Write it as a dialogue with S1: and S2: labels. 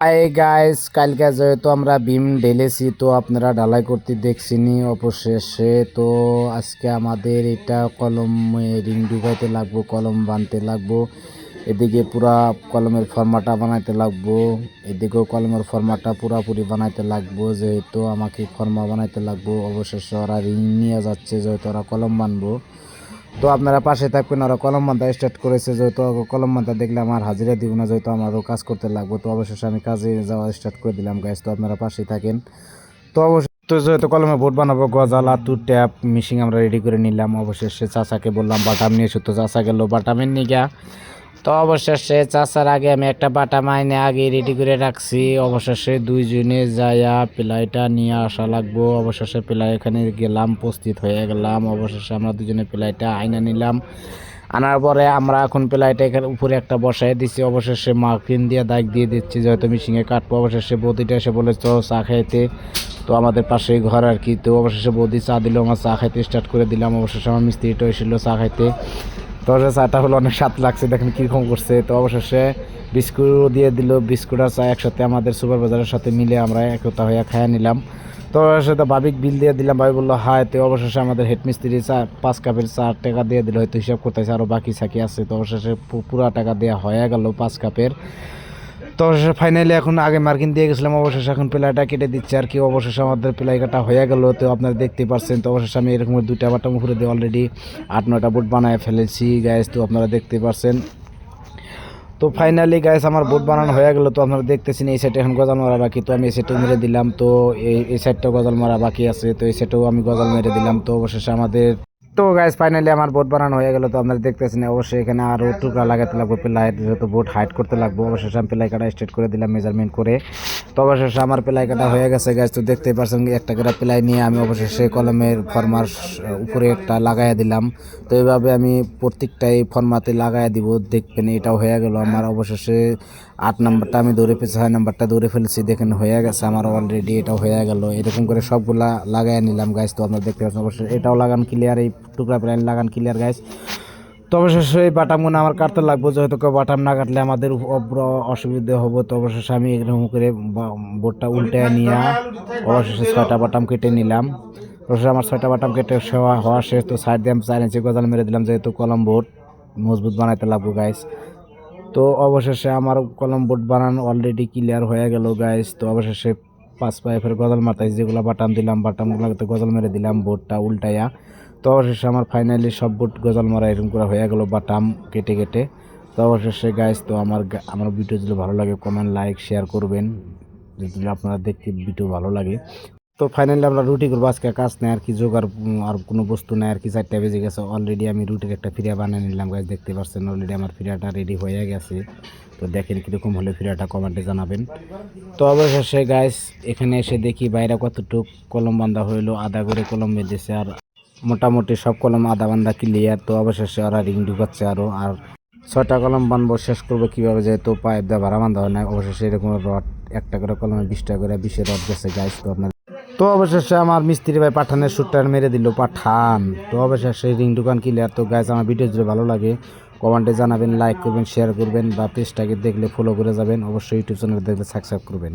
S1: Hi guys, কালকে যেহেতু আমরা বিম ঢেলেছি তো আপনারা ঢালাই করতে দেখছিনি অবশেষে। তো আজকে আমাদের এটা কলম রিং ঢুকাইতে লাগবো, কলম বানতে লাগবো। এদিকে পুরা কলমের ফর্মাটা বানাইতে লাগবো, এদিকেও কলমের ফর্মাটা পুরাপুরি বানাইতে লাগবো। যেহেতু আমাকে ফর্মা বানাইতে লাগবো, অবশেষে ওরা রিং নিয়ে যাচ্ছে, যেহেতু ওরা কলম বানবো। তো আপনারা পাশে থাকবেন, ওরা কলম বান্ধা স্টার্ট করেছে। যেহেতু কলম বান্ধা দেখলে আমার হাজিরা দিব না, যেহেতু আমারও কাজ করতে লাগবো। তো অবশেষে আমি কাজে যাওয়া স্টার্ট করে দিলাম গাইস। তো আপনারা পাশে থাকেন। তো অবশ্যই তো যেহেতু কলমে বোর্ড বানাবো, গজাল আতু ট্যাপ মিশিং আমরা রেডি করে নিলাম। অবশেষে চাচাকে বললাম বাটাম নিয়ে এসো, তো চাচা গেল বাটামের নিগা। তো অবশেষে চাচার আগে আমি একটা বাটাম আইনে আগে রেডি করে রাখছি। অবশেষে দুইজনে যাইয়া প্লাইটা নিয়ে আসা লাগবো। অবশেষে প্লাই এখানে গেলাম, প্রস্তুত হয়ে গেলাম। অবশেষে আমরা দুজনে প্লাইটা আইনা নিলাম। আনার পরে আমরা এখন প্লাইটা এখানে উপরে একটা বসাই দিচ্ছি। অবশেষে মার্কিন দিয়ে দাগ দিয়ে দিচ্ছি, যেহেতু মিশিংয়ে কাটবো। অবশেষে বৌদিটা এসে বলে তো চা খাইতে, তো আমাদের পাশেই ঘর আর কি। তো অবশেষে বৌদি চা দিল, আমার চা খাইতে স্টার্ট করে দিলাম। অবশেষে আমার মিস্ত্রিটা এসেছিল চা খাইতে। তো চাটা হলো অনেক স্বাদ লাগছে, দেখেন কীরকম করছে। তো অবশেষে বিস্কুট দিয়ে দিল, বিস্কুট আর চা একসাথে আমাদের সুপারভাইজারের সাথে মিলে আমরা একতা হয়ে খাইয়া নিলাম। তো অবশেষে ভাবিক বিল দিয়ে দিলাম, ভাবি বললো হাই। তো অবশেষে আমাদের হেড মিস্ত্রি 5 কাপের 4 টাকা দিয়ে দিল, হয়তো হিসাব করতেছে আরও বাকি সাকি আছে। তো অবশেষে পুরা টাকা দেওয়া হয়ে গেল 5 কাপের। তো অবশেষে ফাইনালি এখন আগে মার্কিন দিয়ে গেছিলাম, অবশেষে এখন প্লাইটা কেটে দিচ্ছে আর কি। অবশেষে আমাদের প্লাই কাটা হয়ে গেল। তো আপনারা দেখতেই পাচ্ছেন। তো অবশেষে আমি এরকম 2টা বাটাম উপরে দিয়ে অলরেডি 8-9টা বোট বানায় ফেলেছি গাইস। তো আপনারা দেখতে পাচ্ছেন। তো ফাইনালি গাইস আমার বোট বানানো হয়ে গেল। তো আপনারা দেখতেছেন এই সাইডে এখন গজাল মারা বাকি। তো আমি এই সাইডটা মেরে দিলাম। তো এই সাইডটা গজাল মারা বাকি আছে, তো এই সাইডটাও আমি গজাল মেরে দিলাম। তো অবশেষে আমাদের তো গাইস ফাইনালি আমার বোট বানানো হয়ে গেল। তো আপনারা দেখতেছেন। অবশ্যই এখানে আরও টুকরা লাগাতে লাগবে, প্লাই যেহেতু বোট হাইট করতে লাগবে। অবশেষে আমি প্লাই কাটা স্টার্ট করে দিলাম মেজারমেন্ট করে। তো অবশেষে আমার প্লাই কাটা হয়ে গেছে গাইস। তো দেখতেই পাচ্ছেন একটা করে প্লাই নিয়ে আমি অবশেষে কলমের ফরমার উপরে একটা লাগাইয়া দিলাম। তো এইভাবে আমি প্রত্যেকটাই ফরমাতে লাগাইয়া দিব, দেখবেন। এটাও হয়ে গেল আমার। অবশেষে 8 নাম্বারটা আমি দৌড়ে ফেলছি, 6 নাম্বারটা দৌড়ে ফেলছি, দেখেন হয়ে গেছে আমার অলরেডি। এটাও হয়ে গেল। এরকম করে সবগুলা লাগাই নিলাম গাইস। তো আপনারা দেখতে পাচ্ছেন। অবশ্যই এটাও লাগান ক্লিয়ার, এই টুকরা প্লাইন লাগান ক্লিয়ার গাইস। তো অবশেষে এই বাটামগুলো আমার কাটতে লাগবে, যেহেতু বাটাম না কাটলে আমাদের অসুবিধা হবে। তো অবশেষে আমি এরকম করে বোর্ডটা উল্টে নিয়ে অবশেষে 6টা বাটাম কেটে নিলাম। অবশেষে আমার 6টা বাটাম কেটে হওয়া শেষ। তো সাইড দিয়ে আমি 4 ইঞ্চি গজাল মেরে দিলাম, যেহেতু কলম বোর্ড মজবুত বানাইতে লাগবো গাইস। তো অবশেষে আমার কলম বোর্ড বানানো অলরেডি ক্লিয়ার হয়ে গেল গাইস। তো অবশেষে 5 পাইপের গজাল মারতাই যেগুলো বাটাম দিলাম, বাটামগুলোতে গজাল মেরে দিলাম বোর্ডটা উল্টাইয়া। তো অবশেষে আমার ফাইনালি সব বোর্ড গজাল মারা এরকম করে হয়ে গেল বাটাম কেটে কেটে। তো অবশেষে গাইস, তো আমার ভিডিও যদি ভালো লাগে কমেন্ট লাইক শেয়ার করবেন, যদি আপনারা দেখতে ভিডিও ভালো লাগে। তো ফাইনালি আমরা রুটি করবো আজকে, কাজ নেই আর কি, জোগাড় আর কোনো বস্তু নেই আর কি। 4টা বেজে গেছে অলরেডি। আমি রুটির একটা ফিরিয়া বানিয়ে নিলাম গাছ, দেখতে পাচ্ছেন অলরেডি আমার ফিরিয়াটা রেডি হয়ে গেছে। তো দেখেন কীরকম হলে ফিরিয়াটা কমেন্টে জানাবেন। তো অবশেষে গাইস এখানে এসে দেখি বাইরে কতটুক কলম বান্ধা হইলো, আধা করে কলম বেঁধেছে, আর মোটামুটি সব কলম আধা বান্ধা ক্লিয়ার। তো অবশেষে ওরা রিং ঢুকাচ্ছে আরও, আর 6টা কলম বানবো, শেষ করবো কীভাবে, যেহেতু পাইপ দিয়ে ভাড়া বান্ধা হয় না। অবশেষে এরকম রড একটা করে কলমে 20টা করে 20 রড গেছে গাইস। তো আপনার তো অবশেষে আমার মিস্ত্রি ভাই পাঠানের শুটটা মেরে দিল পাঠান। তো অবশেষে রিং দোকান ক্লিয়ার। তো গাইস আমার ভিডিও যদি ভালো লাগে কমেন্টে জানাবেন, লাইক করবেন, শেয়ার করবেন, বা পেজটাকে দেখলে ফলো করে যাবেন। অবশ্যই ইউটিউব চ্যানেল দেখলে সাবস্ক্রাইব করবেন।